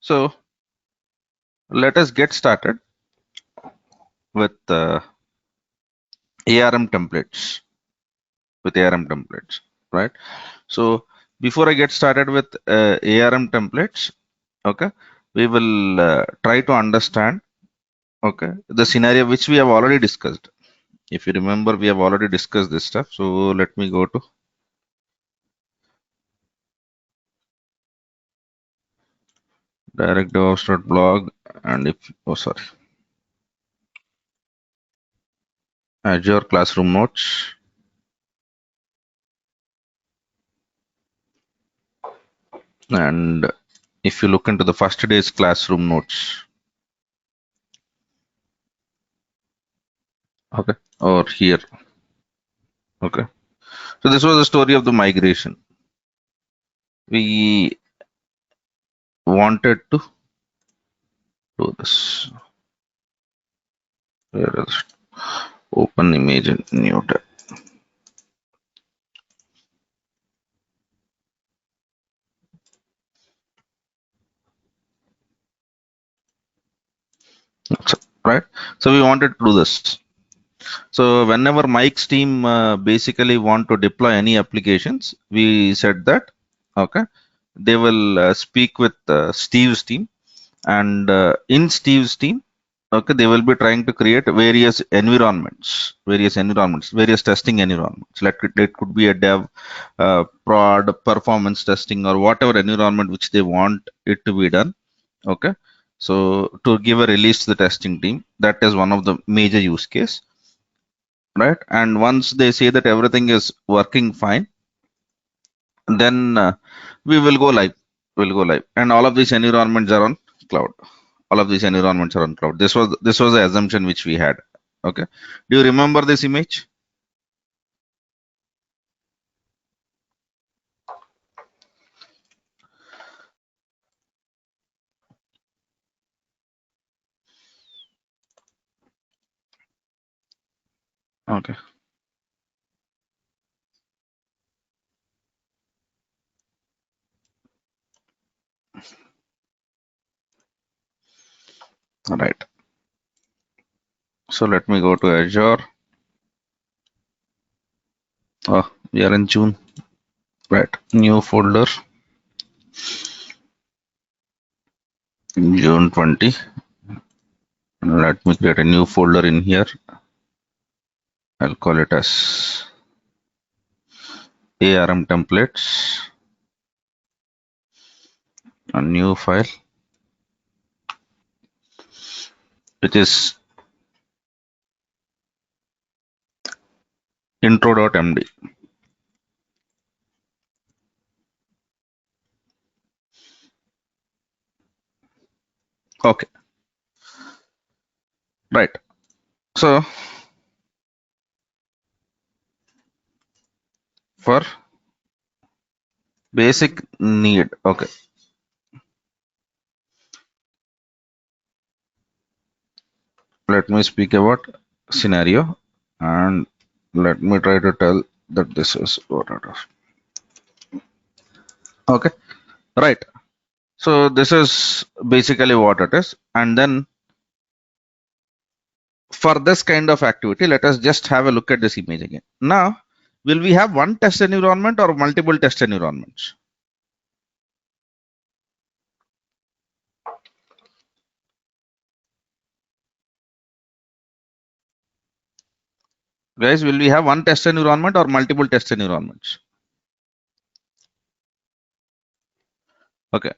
So let us get started with ARM templates. Right? So before I get started with ARM templates, okay, we will try to understand, okay, the scenario which we have already discussed. If you remember, we have already discussed this stuff. So let me go to directdevops.blog, and if Azure Classroom Notes. And if you look into the first day's classroom notes, okay, or here, okay. So this was the story of the migration. We wanted to do this. Where is it? Open image in new tab. Right. So we wanted to do this. So whenever Mike's team basically want to deploy any applications, we said that, okay, they will speak with Steve's team, and in Steve's team, okay, they will be trying to create various testing environments. Like it could be a dev, prod, performance testing, or whatever environment which they want it to be done. Okay, so to give a release to the testing team, that is one of the major use case, right? And once they say that everything is working fine, then we will go live. And all of these environments are on cloud. This was the assumption which we had. Okay, do you remember this image? Okay, all right. So let me go to Azure. Oh, we are in June, right? New folder, June 20. Let me create a new folder in here. I'll call it as ARM templates. A new file, which is intro.md. Okay, right. So for basic need, okay, let me speak about scenario, and let me try to tell that this is what it is. Okay, right. So this is basically what it is. And then for this kind of activity, let us just have a look at this image again. Now, will we have one test environment or multiple test environments? Guys, will we have one test environment or multiple test environments? Okay,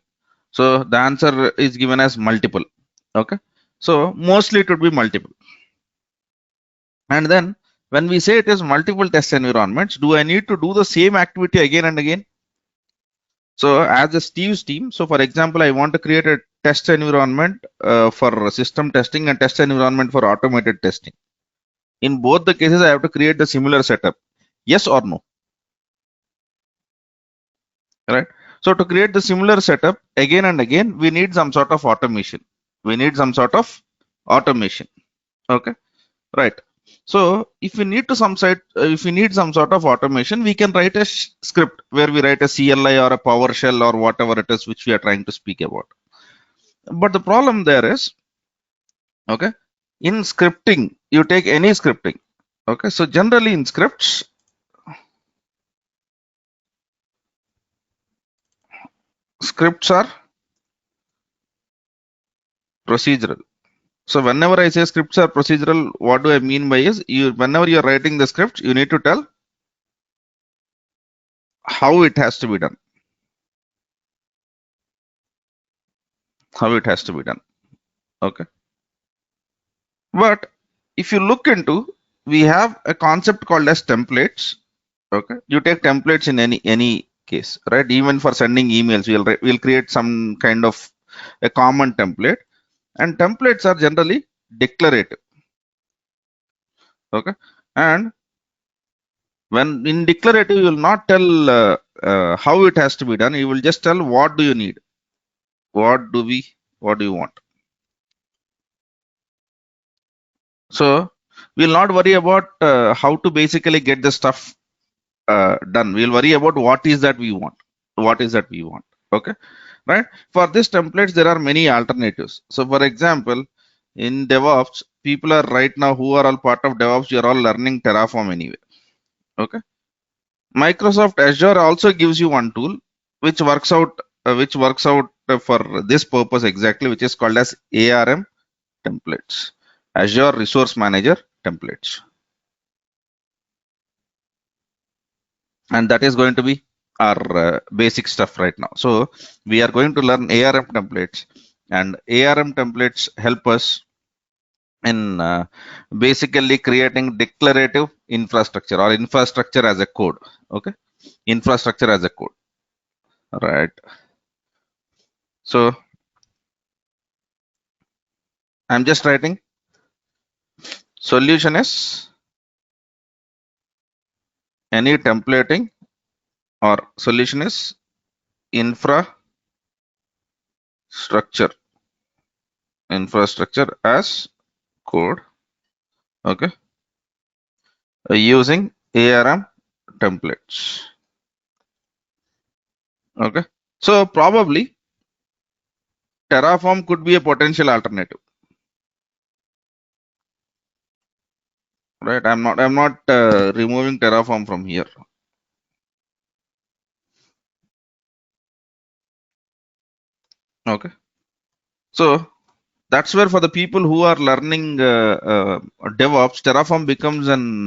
so the answer is given as multiple. Okay, so mostly it would be multiple. And then when we say it is multiple test environments, do I need to do the same activity again and again? So as a Steve's team, so for example, I want to create a test environment for system testing and test environment for automated testing. In both the cases, I have to create the similar setup. Yes or no? Right. So to create the similar setup again and again, we need some sort of automation. Okay. Right. So if we need some sort of automation, we can write a script where we write a CLI or a PowerShell or whatever it is which we are trying to speak about. But the problem there is, okay, in scripting, you take any scripting. Okay, so generally in scripts, scripts are procedural. So whenever I say scripts are procedural, what do I mean by is you whenever you're writing the script, you need to tell how it has to be done. How it has to be done. Okay. But if you look into, we have a concept called as templates. Okay. You take templates in any case, right? Even for sending emails, we'll create some kind of a common template, and templates are generally declarative. Okay. And when in declarative, you will not tell how it has to be done. You will just tell what do you need, what do we, what do you want. So we'll not worry about how to basically get the stuff done. We'll worry about what is that we want. What is that we want? Okay, right? For this templates, there are many alternatives. So, for example, in DevOps, people are right now who are all part of DevOps. You are all learning Terraform anyway. Okay, Microsoft Azure also gives you one tool which works out for this purpose exactly, which is called as ARM templates, Azure Resource Manager templates, and that is going to be our basic stuff right now. So we are going to learn ARM templates, and ARM templates help us in basically creating declarative infrastructure or infrastructure as a code. Okay, infrastructure as a code, right? So I'm just writing solution is any templating, or solution is infrastructure as code. Okay, using ARM templates. Okay, so probably Terraform could be a potential alternative, right? I'm not removing Terraform from here. Okay, so that's where for the people who are learning DevOps, Terraform becomes an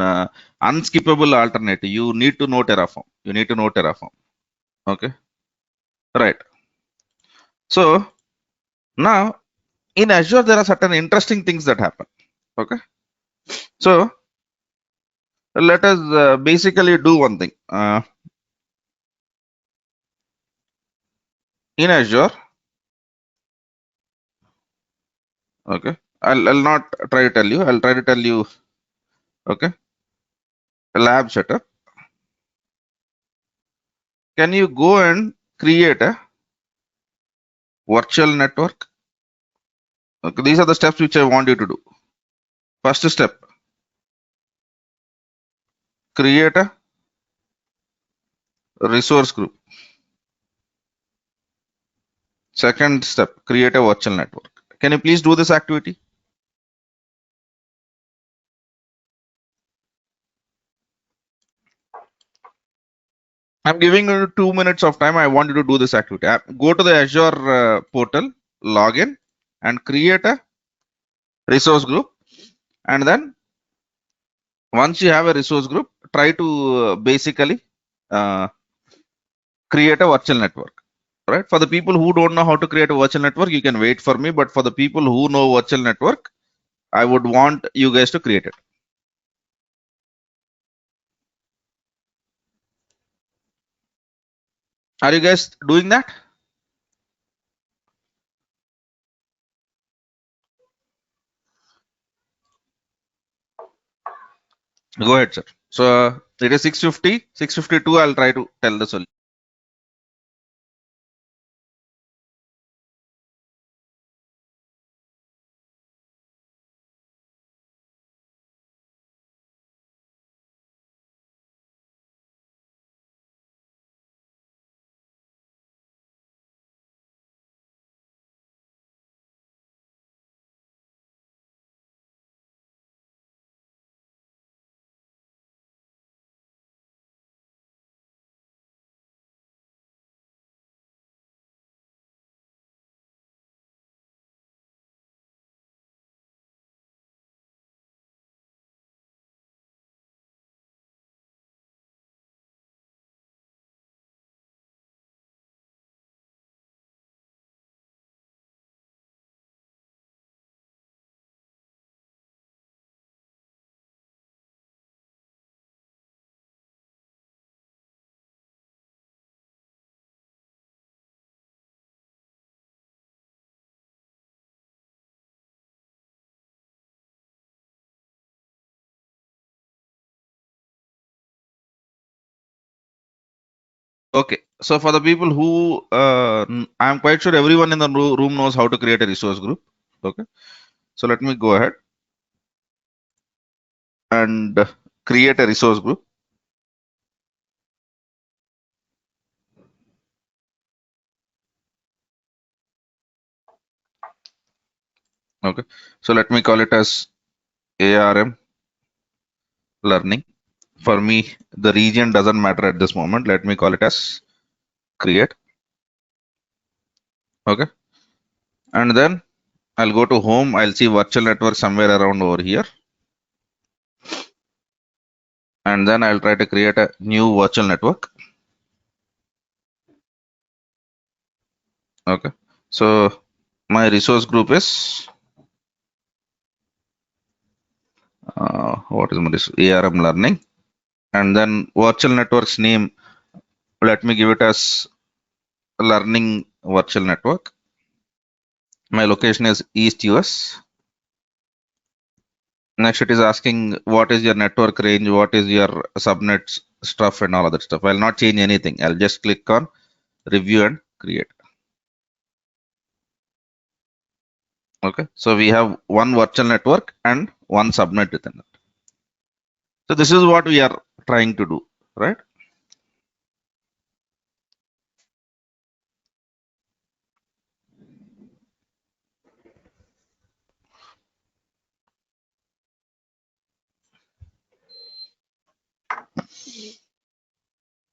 unskippable alternative. You need to know Terraform. You need to know Terraform. Okay, right. So now in Azure, there are certain interesting things that happen. Okay, so let us basically do one thing. In Azure, okay, I'll not try to tell you. I'll try to tell you. Okay, lab setup. Can you go and create a virtual network? Okay, these are the steps which I want you to do. First step, create a resource group. Second step, create a virtual network. Can you please do this activity? I'm giving you 2 minutes of time. I want you to do this activity. Go to the Azure portal, log in, and create a resource group. And then once you have a resource group, try to basically uh, create a virtual network. Right? For the people who don't know how to create a virtual network, you can wait for me. But for the people who know virtual network, I would want you guys to create it. Are you guys doing that? Go ahead, sir. So it is 6:50, 6:52. I'll try to tell the solution. Okay, so for the people who, I'm quite sure everyone in the room knows how to create a resource group. Okay, so let me go ahead and create a resource group. Okay, so let me call it as ARM learning. For me, the region doesn't matter at this moment. Let me call it as create. Okay, and then I'll go to home. I'll see virtual network somewhere around over here. And then I'll try to create a new virtual network. Okay, so my resource group is what is my ARM learning, and then virtual network's name. Let me give it as learning virtual network. My location is East US. Next, it is asking what is your network range, what is your subnets stuff, and all other stuff. I'll not change anything. I'll just click on review and create. Okay, so we have one virtual network and one subnet within it. So this is what we are trying to do, right?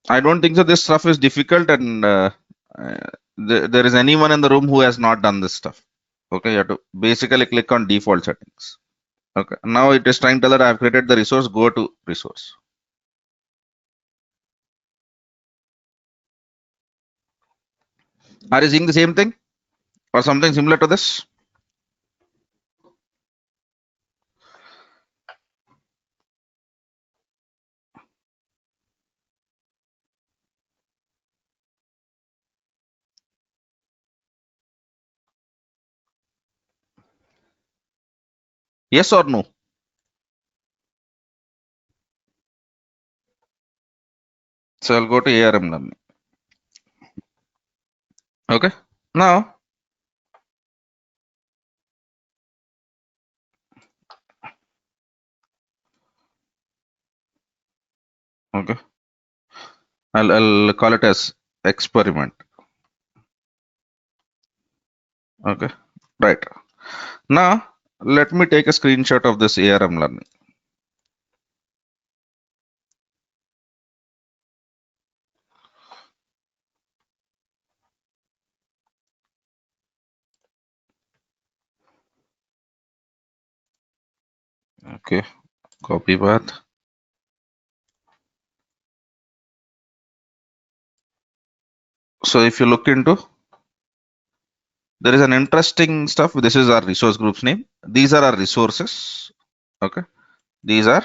I don't think so. This stuff is difficult, and there is anyone in the room who has not done this stuff. Okay, you have to basically click on default settings. Okay, now it is trying to tell that I have created the resource. Go to resource. Are you seeing the same thing or something similar to this? Yes or no? So I'll go to ARM learning. Okay, now okay, I'll call it as experiment. Okay, right. Now let me take a screenshot of this ARM learning. Okay, copy path. So if you look into, there is an interesting stuff. This is our resource group's name. These are our resources. Okay, these are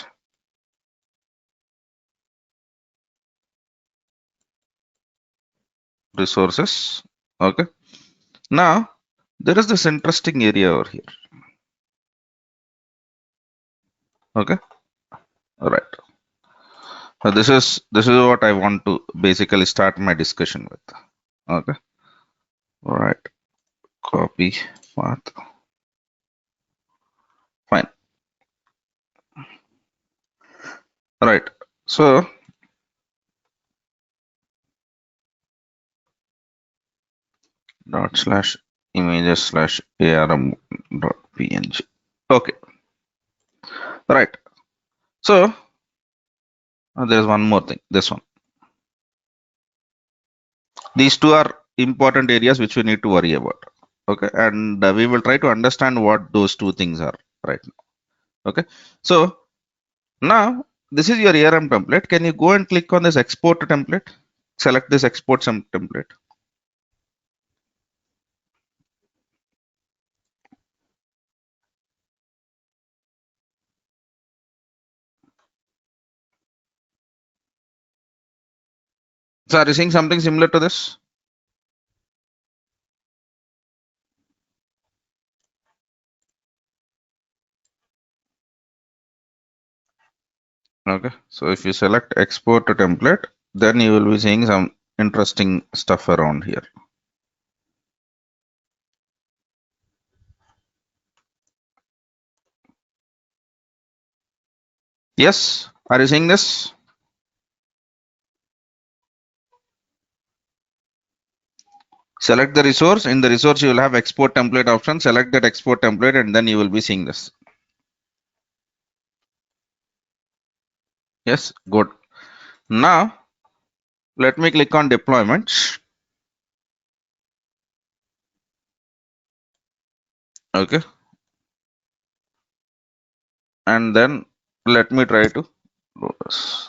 resources. Okay, now there is this interesting area over here. Okay, all right. So this is what I want to basically start my discussion with. Okay, all right. Copy path. Fine. All right. So dot slash images slash arm dot png. Okay. All right. So there's one more thing. This one. These two are important areas which we need to worry about. Okay, and we will try to understand what those two things are right now. Okay, so now this is your ARM template. Can you go and click on this export template? Select this export some template. So are you seeing something similar to this? Okay, so if you select export to template, then you will be seeing some interesting stuff around here. Yes, are you seeing this? Select the resource. In the resource, you will have export template option. Select that export template, and then you will be seeing this. Yes, good. Now, let me click on deployments. Okay. And then let me try to do this.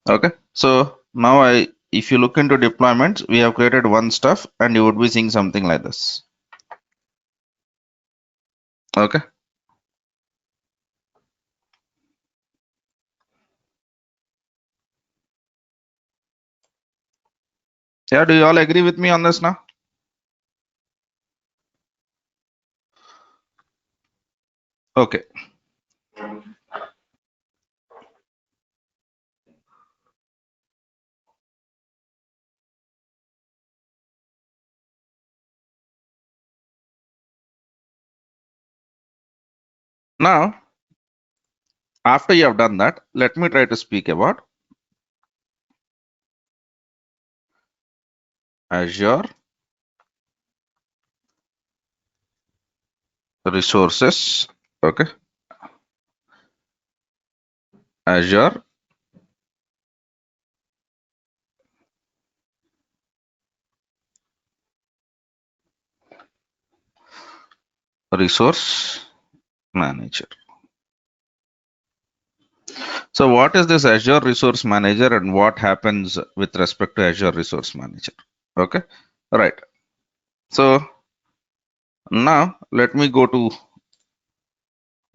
Okay. So now if you look into deployments, we have created one stuff and you would be seeing something like this. Okay. Yeah. Do you all agree with me on this now? Okay. Now, after you have done that, let me try to speak about Azure resources. Okay. Azure resource manager. So what is this Azure resource manager and what happens with respect to Azure resource manager? Okay. Right. So now let me go to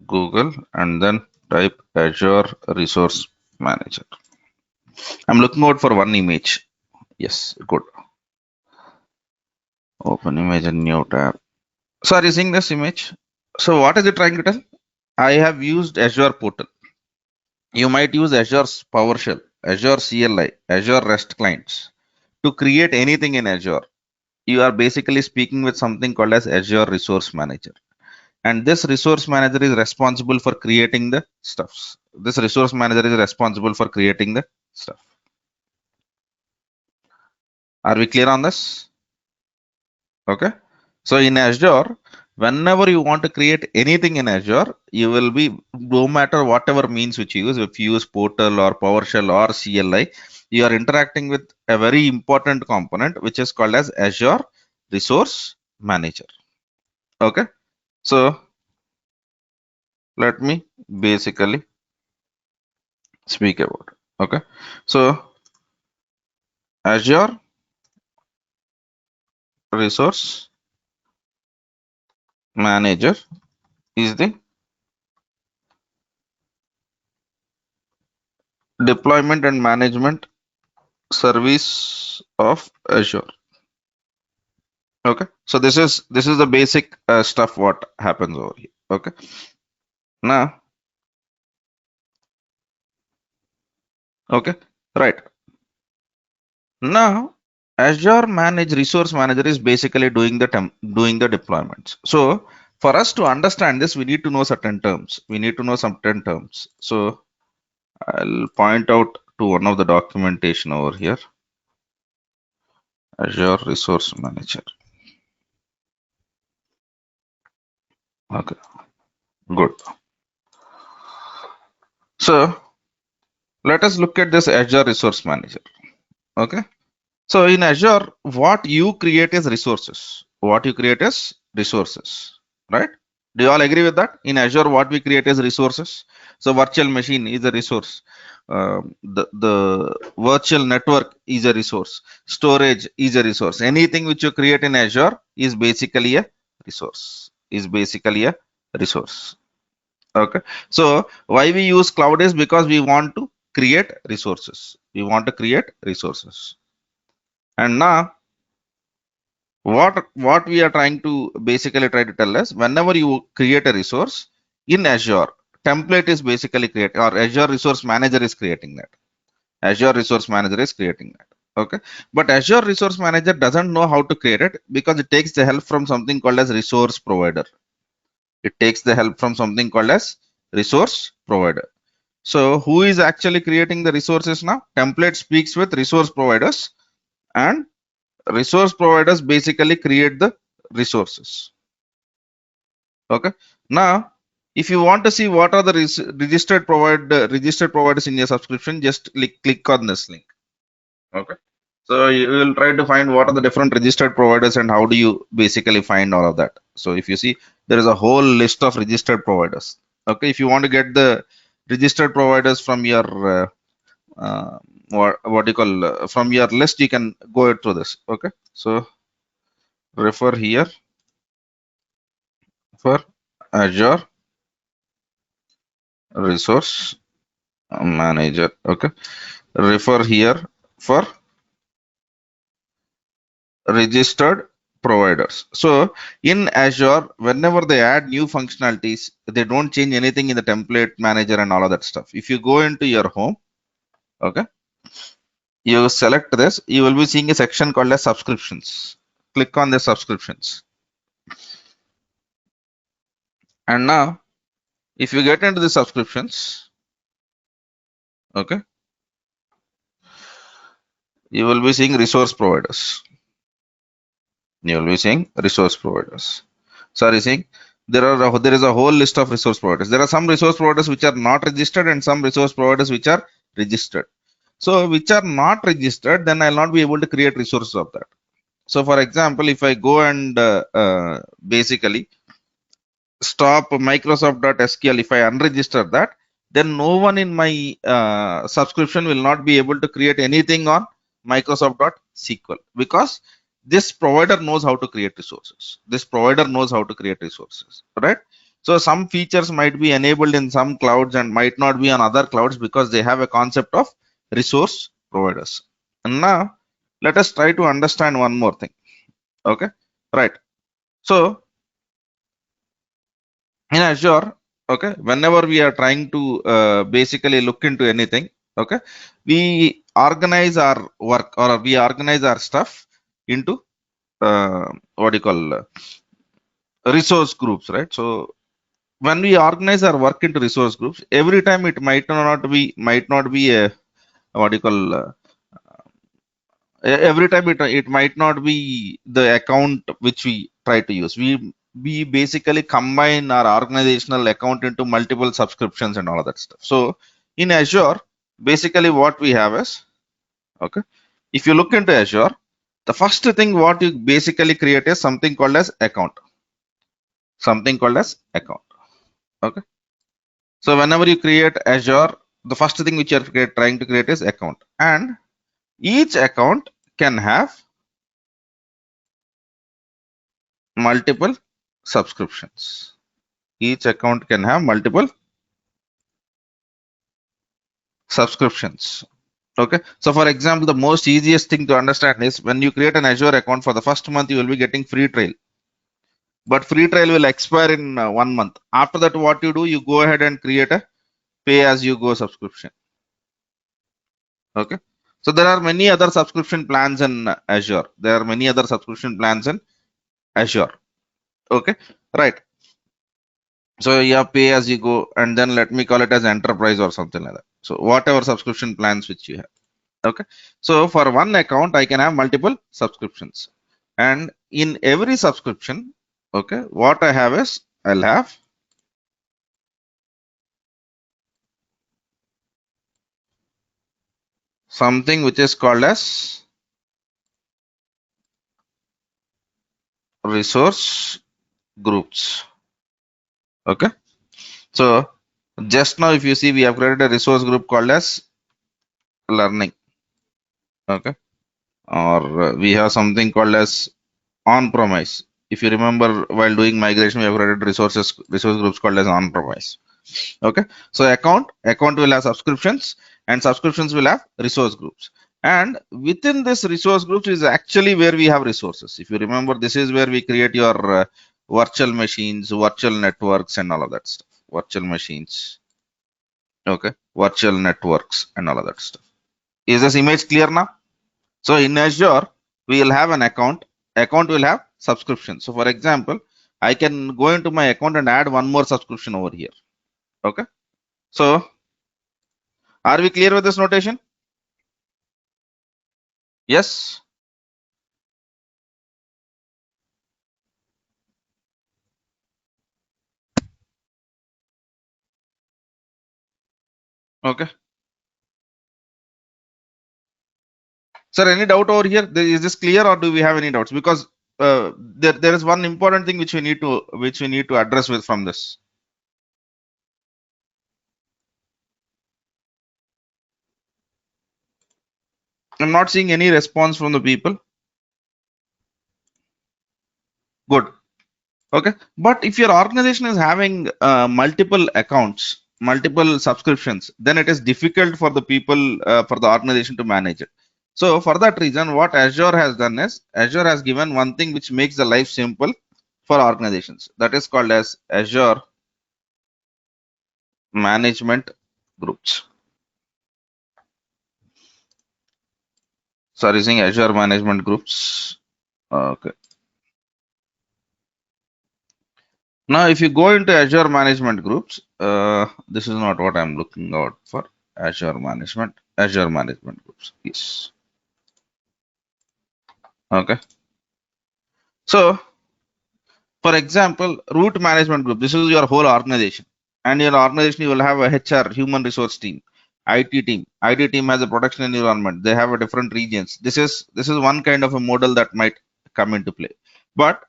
Google and then type Azure Resource Manager. I'm looking out for one image. Yes, good. Open image and new tab. So are you seeing this image? So what is it trying to tell? I have used Azure Portal. You might use Azure's PowerShell, Azure CLI, Azure REST clients to create anything in Azure. You are basically speaking with something called as Azure Resource Manager. And this resource manager is responsible for creating the stuffs. This resource manager is responsible for creating the stuff. Are we clear on this? Okay. So in Azure, whenever you want to create anything in Azure, you will be, no matter whatever means which you use, if you use Portal or PowerShell or CLI, you are interacting with a very important component which is called as Azure Resource Manager. Okay. So let me basically speak about it. Okay. So Azure Resource Manager is the deployment and management service of Azure. Okay, so this is the basic stuff what happens over here. Okay, now, okay, right now Azure Manage Resource Manager is basically doing the deployments. So for us to understand this, we need to know certain terms. We need to know certain terms. So I'll point out to one of the documentation over here. Azure Resource Manager. Okay, good. So let us look at this Azure Resource Manager. Okay, so in Azure, what you create is resources. What you create is resources, right? Do you all agree with that? In Azure, what we create is resources. So virtual machine is a resource. The virtual network is a resource. Storage is a resource. Anything which you create in Azure is basically a resource. Okay. So why we use cloud is because we want to create resources. And now what we are trying to basically try to tell us, whenever you create a resource in Azure, template is basically created, or Azure Resource Manager is creating that. Azure Resource Manager is creating that. Okay, but Azure Resource Manager doesn't know how to create it because it takes the help from something called as resource provider. It takes the help from something called as resource provider. So who is actually creating the resources now? Template speaks with resource providers, and resource providers basically create the resources. Okay. Now, if you want to see what are the registered providers in your subscription, just click on this link. Okay. So you will try to find what are the different registered providers and how do you basically find all of that. So if you see, there is a whole list of registered providers. Okay. If you want to get the registered providers from your what do you call from your list, you can go through this. Okay. So refer here for Azure Resource Manager. Okay. Refer here for registered providers. So in Azure, whenever they add new functionalities, they don't change anything in the template manager and all of that stuff. If you go into your home, okay, you select this, you will be seeing a section called as subscriptions. Click on the subscriptions. And now, if you get into the subscriptions, okay, you will be seeing resource providers. You will be seeing resource providers. Sorry, seeing there is a whole list of resource providers. There are some resource providers which are not registered and some resource providers which are registered. So which are not registered, then I'll not be able to create resources of that. So for example, if I go and basically stop Microsoft.SQL, if I unregister that, then no one in my subscription will not be able to create anything on Microsoft.SQL because this provider knows how to create resources. This provider knows how to create resources, right? So some features might be enabled in some clouds and might not be on other clouds because they have a concept of resource providers. And now let us try to understand one more thing. Okay, right. So in Azure, okay, whenever we are trying to basically look into anything, okay, we organize our work or we organize our stuff into what do you call resource groups, right? So when we organize our work into resource groups, every time it might not be a what do you call every time it might not be the account which we try to use. We basically combine our organizational account into multiple subscriptions and all of that stuff. So in Azure, basically what we have is, okay, if you look into Azure, the first thing what you basically create is something called as account. Something called as account. Okay. So whenever you create Azure, the first thing which you are trying to create is account, and each account can have multiple subscriptions. Each account can have multiple subscriptions. Okay. So for example, the most easiest thing to understand is when you create an Azure account for the first month, you will be getting free trial. But free trial will expire in 1 month. After that, what you do, you go ahead and create a pay as you go subscription. Okay. So there are many other subscription plans in Azure. There are many other subscription plans in Azure. Okay. Right. So you have pay as you go, and then let me call it as enterprise or something like that. So whatever subscription plans which you have. Okay. So for one account, I can have multiple subscriptions. And in every subscription, okay, what I have is I'll have something which is called as resource groups. Okay. So just now, if you see, we have created a resource group called as learning. Okay. Or we have something called as on-premise. If you remember, while doing migration, we have created resource groups called as on-premise. Okay. So account will have subscriptions, and subscriptions will have resource groups. And within this resource groups is actually where we have resources. If you remember, this is where we create your virtual machines, virtual networks, and all of that stuff. Virtual machines. Okay. Virtual networks and all of that stuff. Is this image clear now? So in Azure, we will have an account. Account will have subscription. So for example, I can go into my account and add one more subscription over here. Okay. So are we clear with this notation? Yes. Okay. Sir, any doubt over here? Is this clear or do we have any doubts? Because there is one important thing which we need to address with from this. I'm not seeing any response from the people. Good. Okay. But if your organization is having multiple accounts, multiple subscriptions, then it is difficult for the people, for the organization to manage it. So for that reason, what Azure has done is Azure has given one thing which makes the life simple for organizations. That is called as Azure Management Groups. So using Azure Management Groups. Okay. Now, if you go into Azure Management Groups, this is not what I'm looking out for. Azure Management Groups. Yes. Okay. So, for example, root management group. This is your whole organization, and your organization you will have a HR, human resource team, IT team. IT team has a production environment. They have a different regions. This is one kind of a model that might come into play. But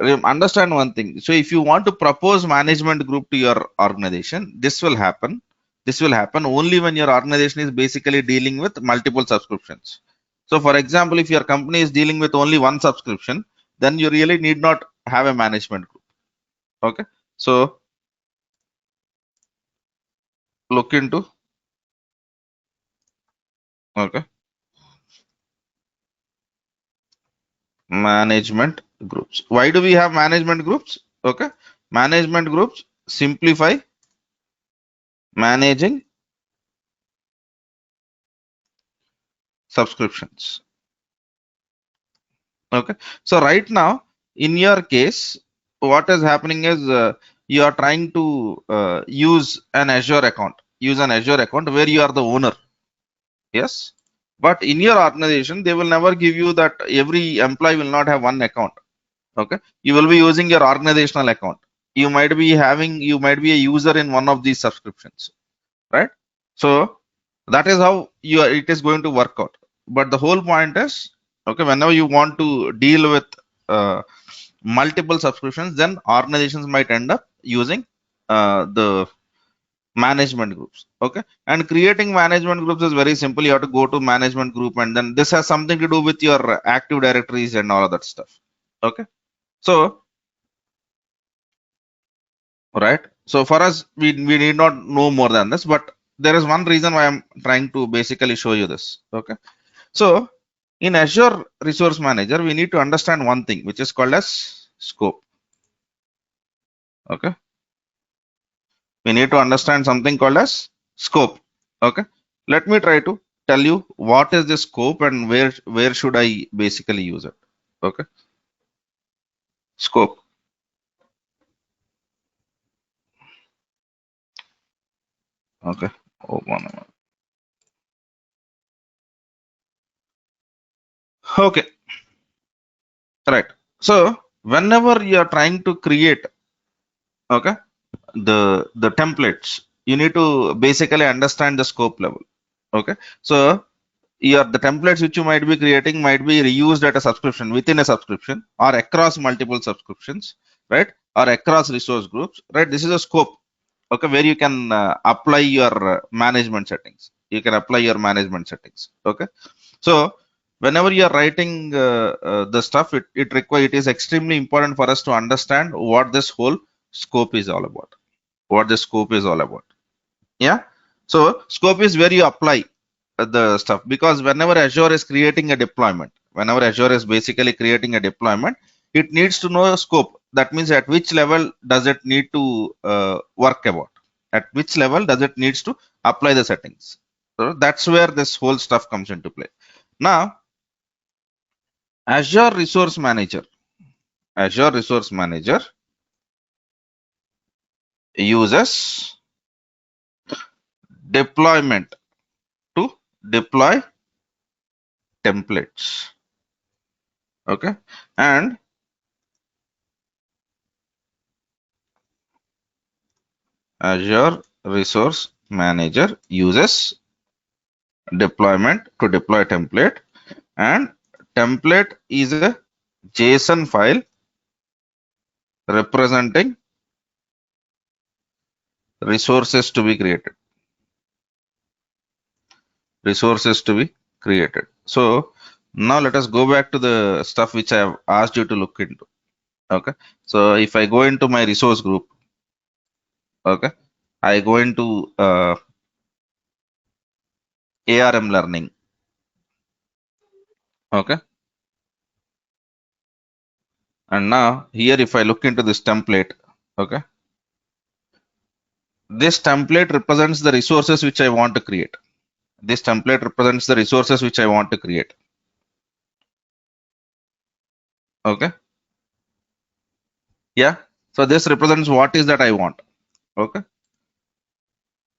understand one thing. So if you want to propose management group to your organization, this will happen. This will happen only when your organization is basically dealing with multiple subscriptions. So for example, if your company is dealing with only one subscription, then you really need not have a management group. Okay. So look into, okay, management groups. Why do we have management groups? Okay. Management groups simplify managing subscriptions. Okay. So right now, in your case, what is happening is you are trying to use an Azure account. Use an Azure account where you are the owner. Yes. But in your organization, they will never give you that. Every employee will not have one account. Okay. You will be using your organizational account. You might be a user in one of these subscriptions, right? So that is how it is going to work out. But the whole point is, okay, whenever you want to deal with multiple subscriptions, then organizations might end up using the management groups. Okay. And creating management groups is very simple. You have to go to management group, and then this has something to do with your active directories and all of that stuff. Okay. So right. So for us, we need not know more than this, but there is one reason why I'm trying to basically show you this. Okay. So in Azure Resource Manager, we need to understand one thing, which is called as scope. Okay. We need to understand something called as scope. Okay. Let me try to tell you what is the scope and where should I basically use it. Okay. Scope. Okay. Oh, one minute. Okay. Right. So whenever you are trying to create, okay, the templates, you need to basically understand the scope level. Okay. So the templates which you might be creating might be reused at a subscription, within a subscription, or across multiple subscriptions, right, or across resource groups, right? This is a scope, okay, where you can apply your management settings. Okay. So whenever you are writing the stuff, it is extremely important for us to understand what this whole scope is all about. Yeah. So scope is where you apply the stuff, because whenever Azure is creating a deployment, it needs to know scope. That means at which level does it need to work about? At which level does it needs to apply the settings, So that's where this whole stuff comes into play. Now, Azure Resource Manager uses deployment to deploy templates. Okay, and Azure Resource Manager uses deployment to deploy template, and template is a JSON file representing resources to be created. So now let us go back to the stuff which I have asked you to look into. Okay, so if I go into my resource group, okay, I go into ARM learning. Okay, and now here if I look into this template, okay, this template represents the resources which I want to create. This template represents the resources which I want to create. Okay, yeah, so this represents what is that I want. Okay,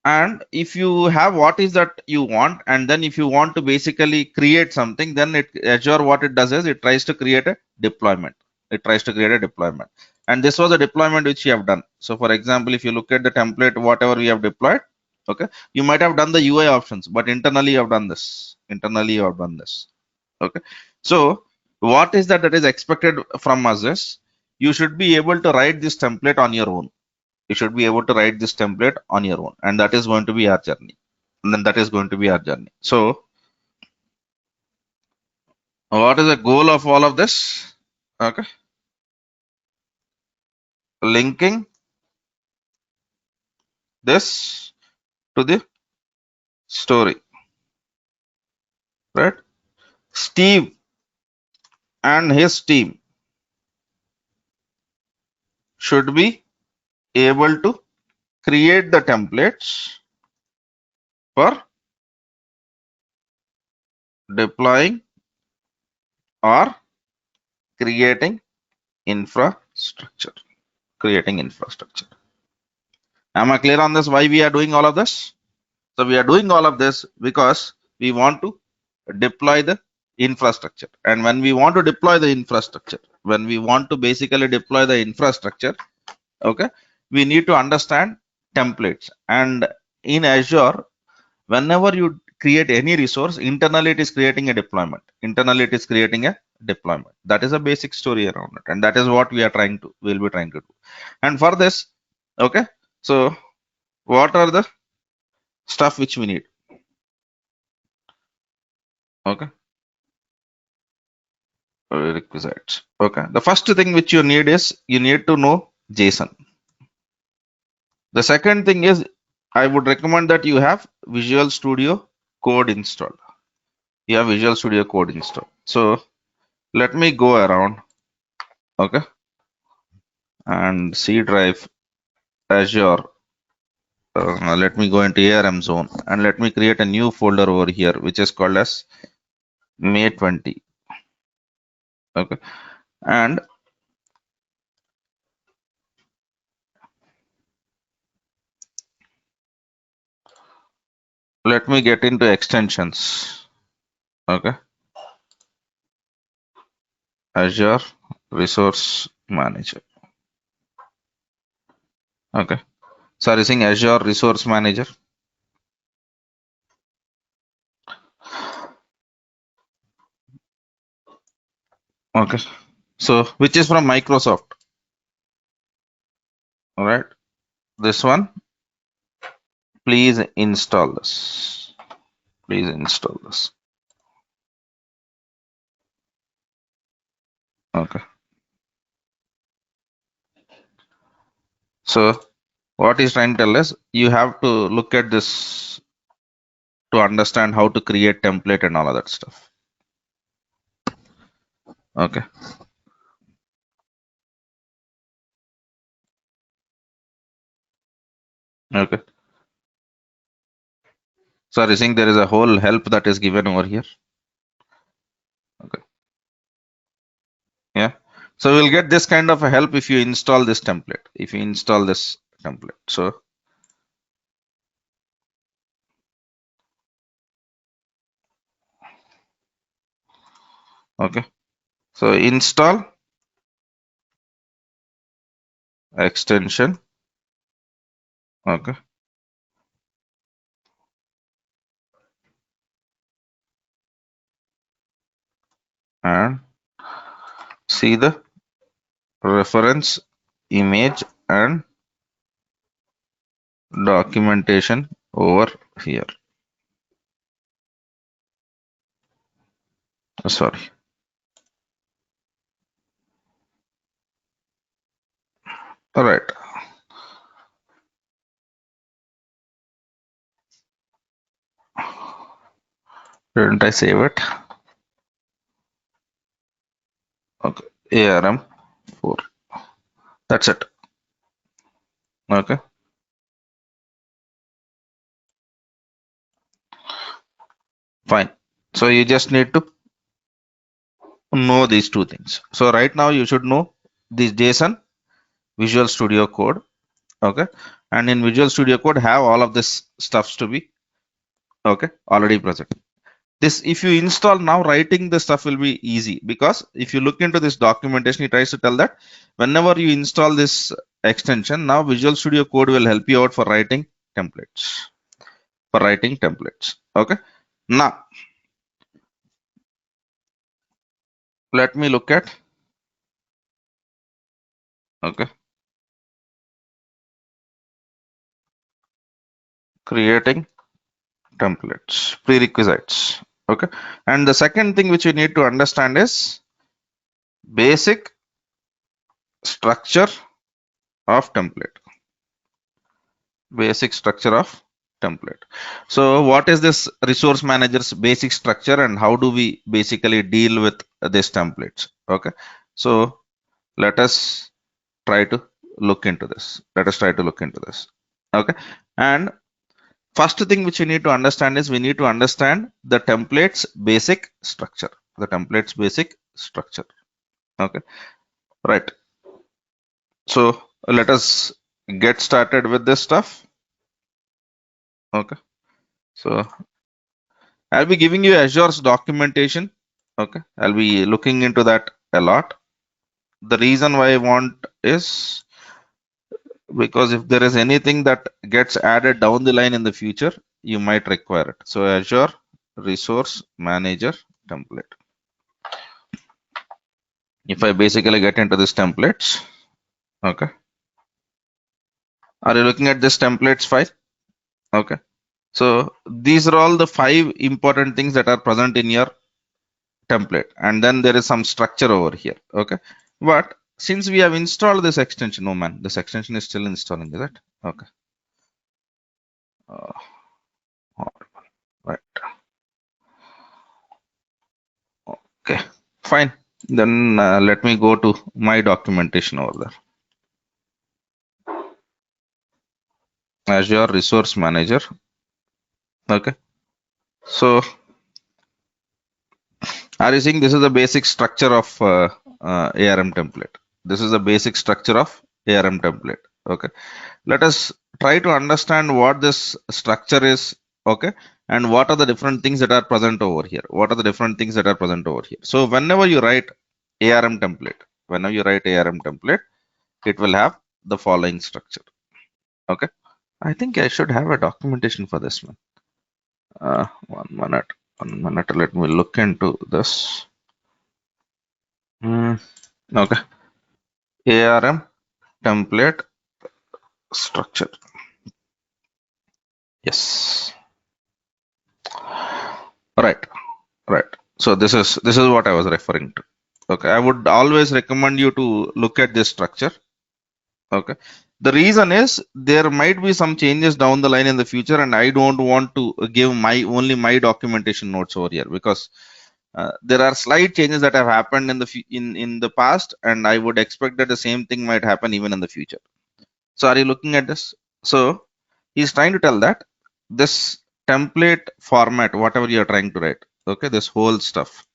and if you have what is that you want, and then if you want to basically create something, then Azure, what it does is it tries to create a deployment. And this was a deployment which you have done. So for example, if you look at the template, whatever we have deployed, okay, you might have done the UI options, but internally you have done this. Okay, so what is that is expected from us is you should be able to write this template on your own. You should be able to write this template on your own, and that is going to be our journey. So what is the goal of all of this? Okay, linking this to the story, right? Steve and his team should be able to create the templates for deploying or creating infrastructure. Am I clear on this? Why we are doing all of this? So we are doing all of this because we want to deploy the infrastructure. And when we want to deploy the infrastructure, okay, we need to understand templates. And in Azure, whenever you create any resource, internally it is creating a deployment. That is a basic story around it. And that is what we'll be trying to do. And for this, okay, so what are the stuff which we need? Okay, requisites. Okay, the first thing which you need is you need to know JSON. The second thing is I would recommend that you have Visual Studio Code installed. So let me go around, okay, and C drive Azure. Let me go into ARM zone and let me create a new folder over here, which is called as May 20. Okay, and let me get into extensions. Okay, Azure Resource Manager. Okay, so I'm saying Azure Resource Manager. Okay, so which is from Microsoft. All right, this one. Please install this. Okay, so what he's trying to tell us, you have to look at this to understand how to create template and all of that stuff. Okay, okay, So are you seeing there is a whole help that is given over here? Okay. Yeah. So we'll get this kind of a help if you install this template. If you install this template. So okay. So install extension. Okay. And see the reference image and documentation over here. Sorry. All right. Didn't I save it? Okay. ARM4. That's it. Okay. Fine. So you just need to know these two things. So right now you should know this JSON, Visual Studio Code. Okay. And in Visual Studio Code have all of this stuffs to be okay already present. This, if you install now, writing the stuff will be easy, because if you look into this documentation, it tries to tell that whenever you install this extension, now Visual Studio Code will help you out for writing templates. Okay. Now let me look at okay creating templates, prerequisites. Okay. And the second thing which you need to understand is basic structure of template. Basic structure of template. So what is this resource manager's basic structure, and how do we basically deal with these templates? Okay. So let us try to look into this. Okay. And first thing which we need to understand is we need to understand the template's basic structure. Okay. Right. So let us get started with this stuff. Okay. So I'll be giving you Azure's documentation. Okay. I'll be looking into that a lot. The reason why I want is because if there is anything that gets added down the line in the future, you might require it. So Azure Resource Manager template. If I basically get into this templates, okay. Are you looking at this templates file? Okay. So these are all the 5 important things that are present in your template, and then there is some structure over here. Okay. But since we have installed this extension, oh man, this extension is still installing, is it? Okay. Right. Okay. Fine. Then let me go to my documentation over there. Azure Resource Manager. Okay. So are you seeing this is the basic structure of ARM template? This is the basic structure of ARM template. Okay. Let us try to understand what this structure is. Okay. And what are the different things that are present over here? So whenever you write ARM template, it will have the following structure. Okay. I think I should have a documentation for this one. 1 minute. Let me look into this. Okay. ARM template structure. Yes. Right. So this is what I was referring to. Okay. I would always recommend you to look at this structure. Okay. The reason is there might be some changes down the line in the future, and I don't want to give only my documentation notes over here, because there are slight changes that have happened in the past, and I would expect that the same thing might happen even in the future. So are you looking at this? So he's trying to tell that this template format, whatever you are trying to write. Okay, this whole stuff.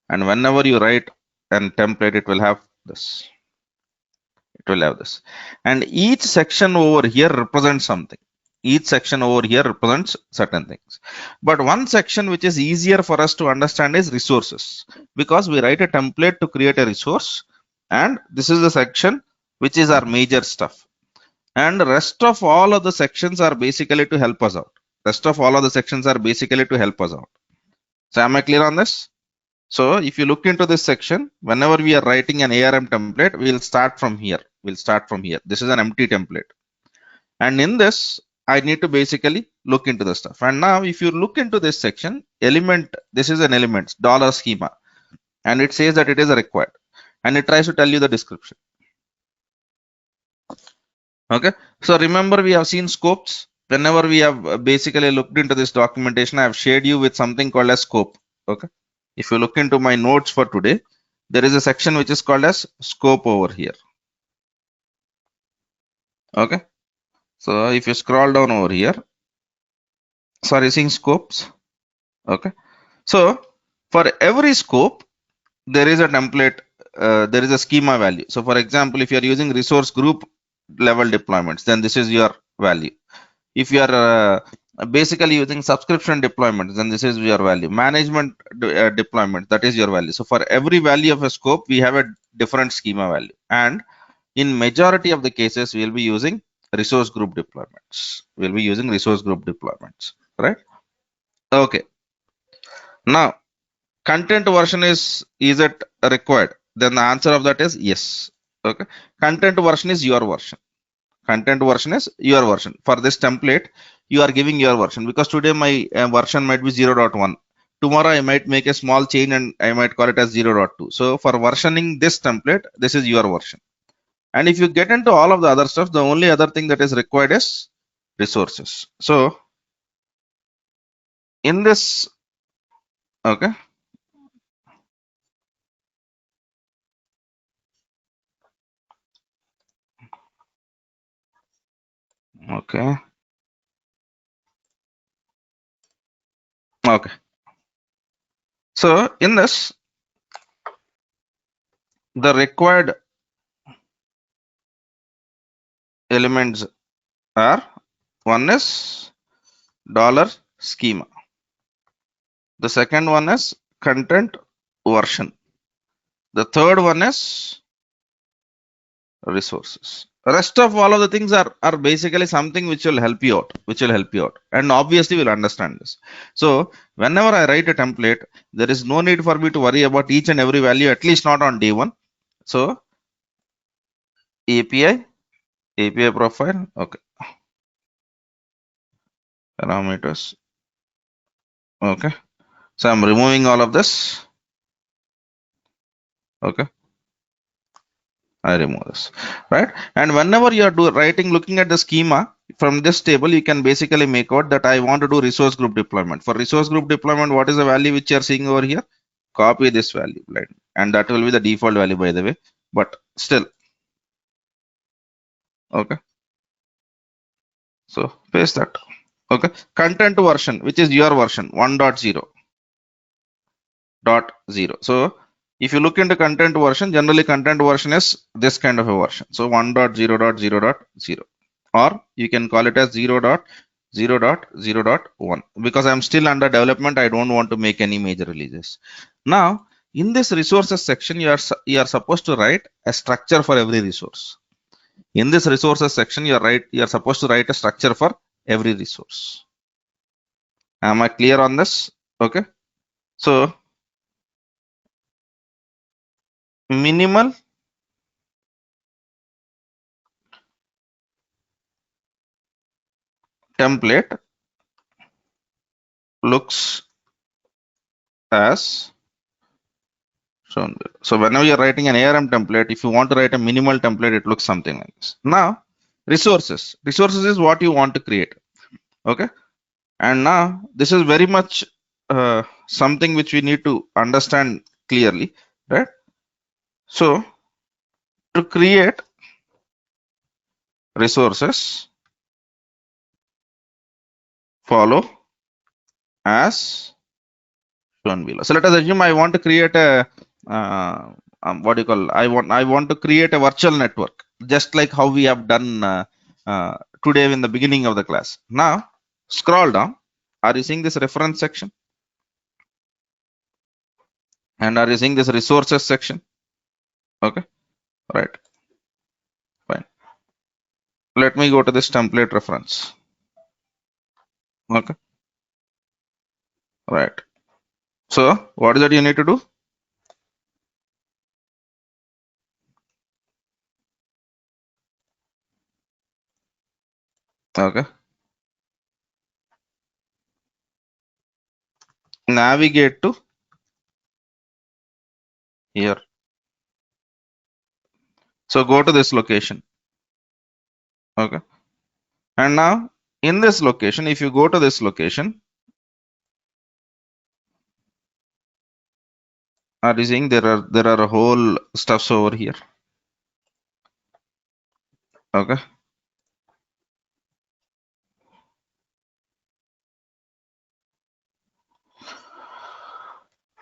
And whenever you write and template, it will have this. It will have this. And each section over here represents something. Each section over here represents certain things. But one section which is easier for us to understand is resources, because we write a template to create a resource, and this is the section which is our major stuff. And rest of all of the sections are basically to help us out. Rest of all of the sections are basically to help us out. So am I clear on this? So if you look into this section, whenever we are writing an ARM template, we'll start from here. We'll start from here. This is an empty template. And in this, I need to basically look into the stuff. And now if you look into this section, element, this is an elements, dollar schema. And it says that it is a required. And it tries to tell you the description. Okay. So remember, we have seen scopes. Whenever we have basically looked into this documentation, I have shared you with something called as scope. Okay. If you look into my notes for today, there is a section which is called as scope over here. Okay. So if you scroll down over here, sorry, seeing scopes. Okay. So for every scope, there is a template, there is a schema value. So for example, if you are using resource group level deployments, then this is your value. If you are basically using subscription deployments, then this is your value. Management deployment, that is your value. So for every value of a scope, we have a different schema value. And in majority of the cases, we will be using resource group deployments. We'll be using resource group deployments, right? Okay. Now, content version is it required? Then the answer of that is yes. Okay. Content version is your version. Content version is your version. For this template, you are giving your version, because today my version might be 0.1. Tomorrow I might make a small change and I might call it as 0.2. So for versioning this template, this is your version. And if you get into all of the other stuff, the only other thing that is required is resources. So in this, okay. Okay. Okay. So in this, the required elements are, one is dollar schema. The second one is content version. The third one is resources. Rest of all of the things are basically something which will help you out, and obviously we'll understand this. So whenever I write a template, there is no need for me to worry about each and every value, at least not on day one. So API profile, okay, parameters, okay. So I'm removing all of this. Okay, I remove this, right? And whenever you are looking at the schema from this table, you can basically make out that I want to do resource group deployment. For resource group deployment, what is the value which you are seeing over here? Copy this value, right? And that will be the default value, by the way, but still, okay. So paste that. Okay, content version, which is your version 1.0.0. So if you look into content version, generally content version is this kind of a version. So 1.0.0.0, or you can call it as 0.0.0.1, because I'm still under development. I don't want to make any major releases. Now, in this resources section, you are supposed to write a structure for every resource. In this resources section, you are supposed to write a structure for every resource. Am I clear on this? Okay. So minimal template looks as shown below. So whenever you're writing an ARM template, if you want to write a minimal template, it looks something like this. Now, resources is what you want to create. Okay. And now this is very much something which we need to understand clearly, right? So to create resources, follow as shown below. So let us assume I want to create a what do you call? I want to create a virtual network, just like how we have done today in the beginning of the class. Now scroll down. Are you seeing this reference section? And are you seeing this resources section? Okay, right, fine. Let me go to this template reference. Okay, right. So what is that you need to do? Okay, navigate to here. So go to this location. Okay, and now in this location, if you go to this location, are you seeing there are a whole stuffs over here? Okay,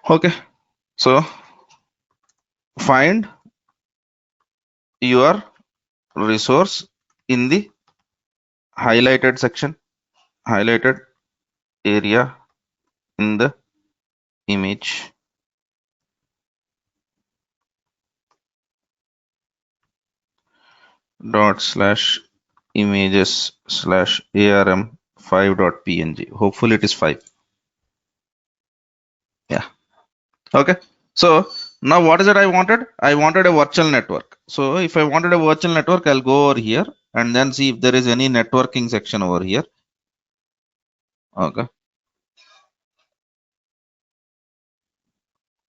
okay. So find your resource in the highlighted section, highlighted area in the image. Dot slash images slash arm 5.png. Hopefully it is 5. Yeah. Okay. So now what is it I wanted? I wanted a virtual network. So if I wanted a virtual network, I'll go over here and then see if there is any networking section over here. Okay.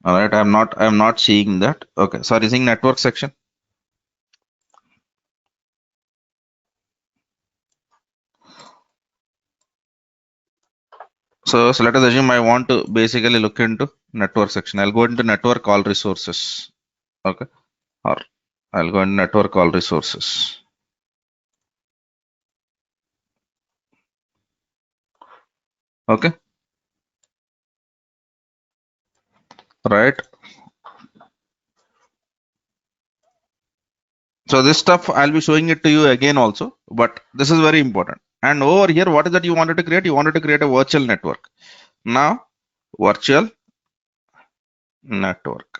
All right. I'm not seeing that. Okay. Sorry, seeing network section. So let us assume I want to basically look into network section. I'll go into network all resources. Okay. Or I'll go into network all resources. Okay. Right. So this stuff I'll be showing it to you again also, but this is very important. And over here, what is that you wanted to create? You wanted to create a virtual network. Now, virtual network.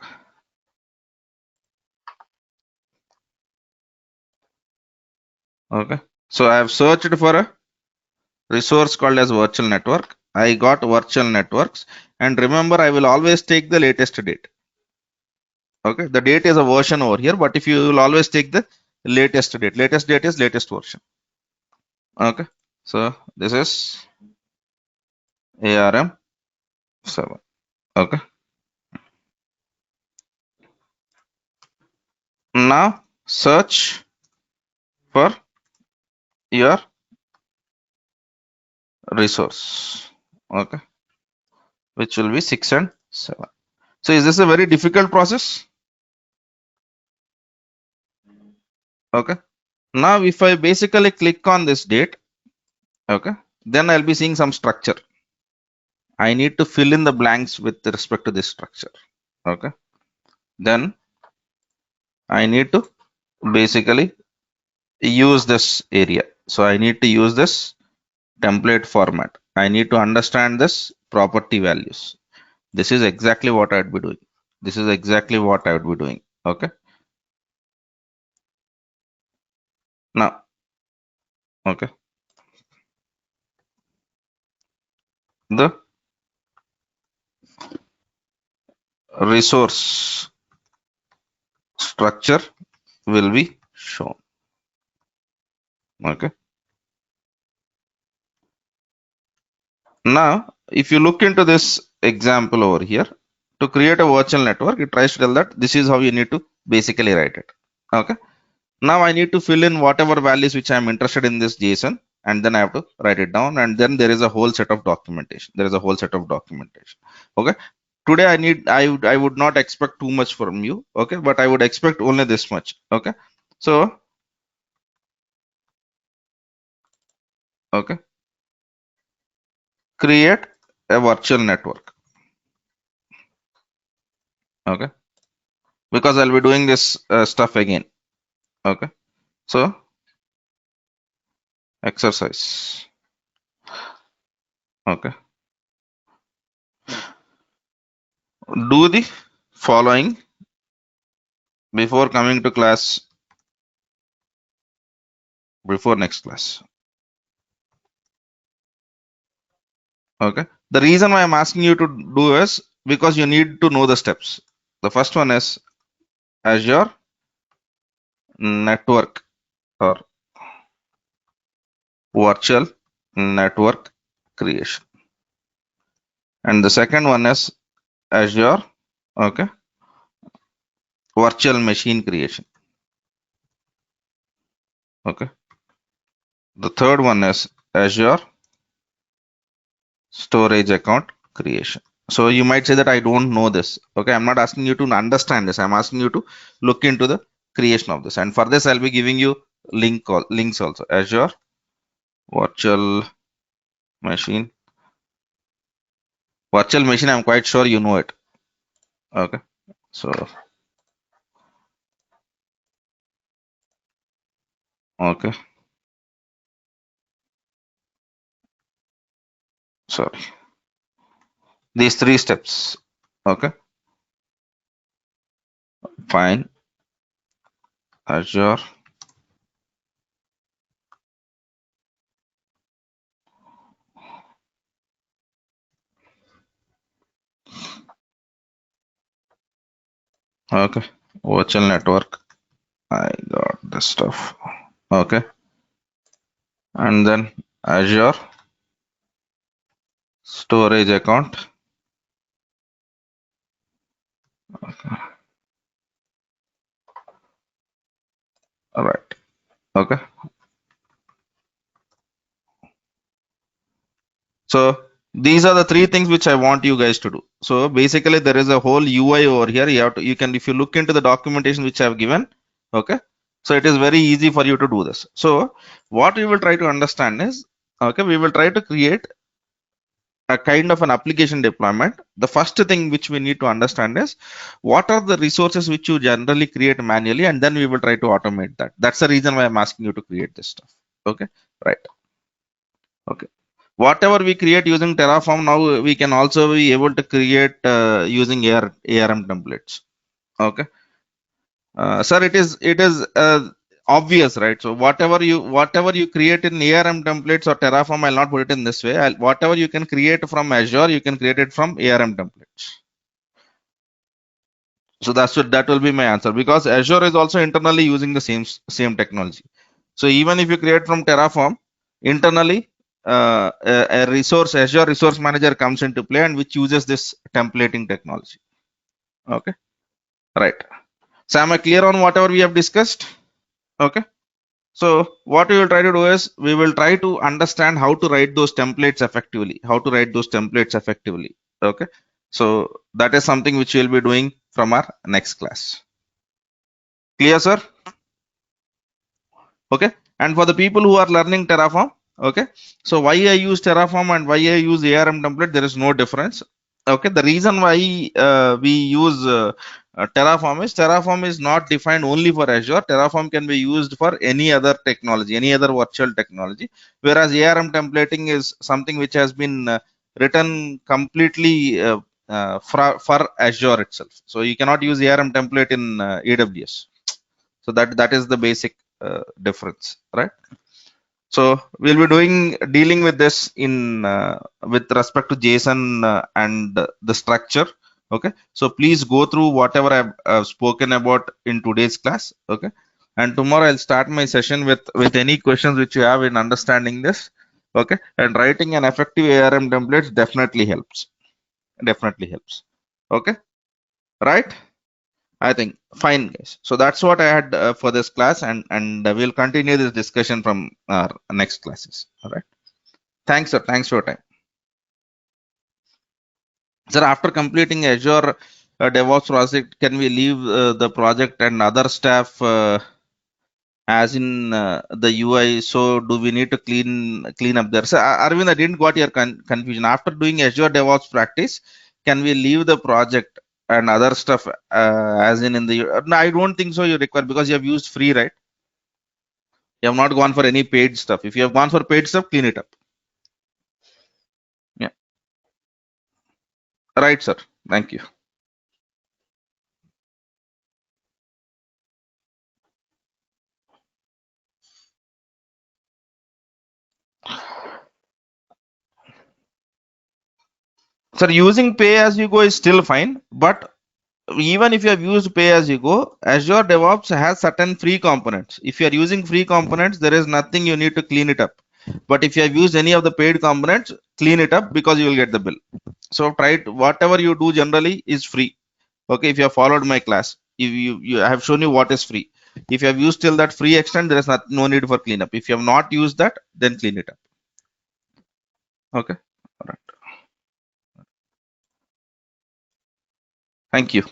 Okay. So I have searched for a resource called as virtual network. I got virtual networks. And remember, I will always take the latest date. Okay. The date is a version over here, but if you will always take the latest date is latest version. Okay. So this is ARM 7. Okay. Now search for your resource. Okay. Which will be 6 and 7. So is this a very difficult process? Okay. Now if I basically click on this date, okay, then I'll be seeing some structure. I need to fill in the blanks with respect to this structure. Okay. Then I need to basically use this area. So I need to use this template format. I need to understand this property values. This is exactly what I would be doing. This is exactly what I would be doing. Okay. Now, okay. The resource structure will be shown. Okay. Now, if you look into this example over here, to create a virtual network, it tries to tell that this is how you need to basically write it. Okay. Now I need to fill in whatever values which I'm interested in this JSON, and then I have to write it down. And then there is a whole set of documentation. There is a whole set of documentation. Okay. Today I would not expect too much from you. Okay. But I would expect only this much. Okay. So, okay. Create a virtual network. Okay, because I'll be doing this stuff again. Okay, so exercise. Okay, do the following before coming to class, before next class. Okay, the reason why I'm asking you to do is because you need to know the steps. The first one is Azure network or virtual network creation, and the second one is Azure, okay, virtual machine creation. Okay, the third one is Azure storage account creation. So you might say that I don't know this. Okay, I'm not asking you to understand this. I'm asking you to look into the creation of this, and for this I'll be giving you links also. Azure virtual machine. Virtual machine, I'm quite sure you know it. Okay, so okay, sorry, these three steps. Okay, fine. Azure okay, virtual network. I got the stuff. Okay, and then Azure storage account. Okay. All right. Okay. So these are the three things which I want you guys to do. So basically, there is a whole UI over here. You can, if you look into the documentation which I have given, okay. So it is very easy for you to do this. So what we will try to understand is, okay, we will try to create a kind of an application deployment. The first thing which we need to understand is what are the resources which you generally create manually, and then we will try to automate that. That's the reason why I'm asking you to create this stuff. Okay, right. Okay. Whatever we create using Terraform, now we can also be able to create using ARM templates. Okay. Sir, it is obvious, right? So whatever you create in ARM templates or Terraform, I'll not put it in this way. Whatever you can create from Azure, you can create it from ARM templates. So that will be my answer, because Azure is also internally using the same technology. So even if you create from Terraform internally, a resource Azure Resource Manager comes into play, and which uses this templating technology. Okay, right. So am I clear on whatever we have discussed? Okay. So what we will try to do is we will try to understand how to write those templates effectively. Okay. So that is something which we'll be doing from our next class. Clear, sir? Okay. And for the people who are learning Terraform, okay. So why I use Terraform and why I use ARM template, there is no difference. Okay. The reason why we use Terraform is not defined only for Azure. Terraform can be used for any other technology, any other virtual technology. Whereas ARM templating is something which has been written completely for Azure itself. So you cannot use ARM template in AWS. So that is the basic difference, right? So we'll be dealing with this in with respect to JSON and the structure. Okay, so please go through whatever I've spoken about in today's class. Okay, and tomorrow I'll start my session with any questions which you have in understanding this. Okay, and writing an effective ARM templates definitely helps. Okay, right? I think fine, guys. So that's what I had for this class, and we'll continue this discussion from our next classes. All right. Thanks, sir. Thanks for your time, sir. After completing Azure DevOps project, can we leave the project and other staff as in the UI. So do we need to clean up there? So Arvind, I didn't got your confusion. After doing Azure DevOps practice, can we leave the project and other stuff as in the? No, I don't think so. You require because you have used free, right? You have not gone for any paid stuff. If you have gone for paid stuff, clean it up. Yeah, right, sir. Thank you. Sir, using pay as you go is still fine, but even if you have used pay as you go, Azure DevOps has certain free components. If you are using free components, there is nothing you need to clean it up. But if you have used any of the paid components, clean it up because you will get the bill. So try it. Whatever you do generally is free. Okay, if you have followed my class, if you I have shown you what is free. If you have used till that free extent, there is no need for cleanup. If you have not used that, then clean it up. Okay. All right. Thank you.